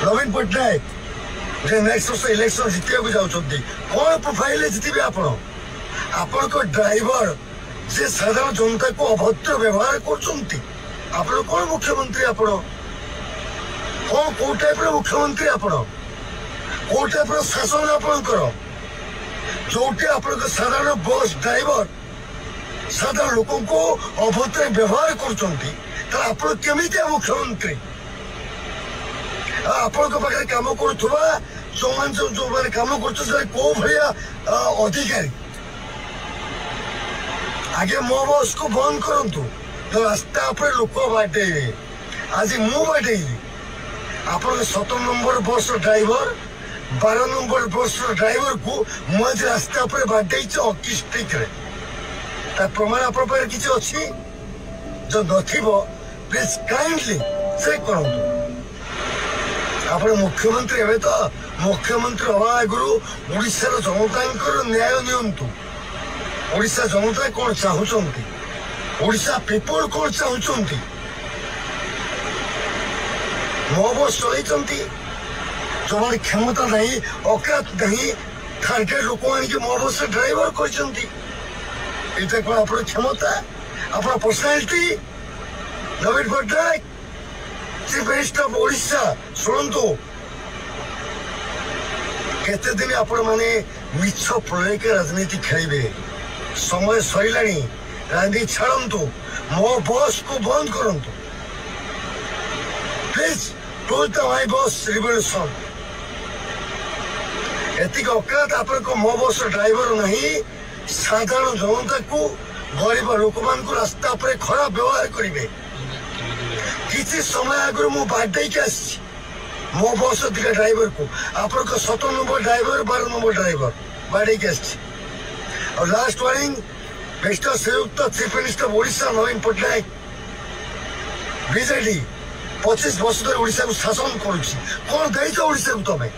नवीन Patnaik next वर्ष election Jitiya जाऊँगी कौन प्रोफाइल जितबे आपण को ड्राइवर से साधारण जनता को अभद्र व्यवहार कर कौन मुख्यमंत्री आपण कौन कौ टाइप मुख्यमंत्री आपण कौ टाइप शासन आपणकर जोटे आप साधारण बस ड्राइवर साधारण लोक को अभद्र व्यवहार करमी मुख्यमंत्री आपण पाखे कम करुवा जो मैंने कम कर कौ भाया अधिकारी आगे मो बस को बंद करूँ तो रास्ता पर लोक बाटे आज मु बाटे आप 17 number bus driver 12 number bus driver को मुझे रास्ता पर बाटे अकिस्टिक प्रमाण आप किसी अच्छी जो नथिबो प्लीज काइंडली चेक करूँ आप मुख्यमंत्री हे तो मुख्यमंत्री हवा आगु ओडिशार जनता न्याय नियंतु ओडिशा जनता कौन चाहूंती ओडिशा पीपल कौन चाहूंती मो बस चलती जो मैंने क्षमता नहीं औकात नहीं टार्गेट लोक आनिक मो बस ड्राइवर कर कौन आप क्षमता आप personality Naveen Patnaik chief minister of Odisha शुणु केते दिन आपण माने मिछ प्रलय के राजनीति खेलिबे समय सैलानी राजनीति छाड़ू मो बस को बंद करूँ प्लीज क्लोज द माय बस रिवोल्यूशन एतिक औकात आप मो बस ड्राइवर नहीं साधारण जनता को गरीब लोक मान को रास्ता पर खराब व्यवहार करेंगे किसी समय आगु मु बाडे के आसी मो बस दिखा ड्राइवर को आप 17 नंबर ड्राइवर 12 नंबर ड्राइवर बाडे के आसी और लास्ट वार्निंग मिस्टर संयुक्त चीफ मिनिस्टर ओडिशा नवीन पट्टनायक बीजेडी 25 वर्ष धर ओडिशा को शासन करुच्ची कौन देश ओडिशा को तुम्हें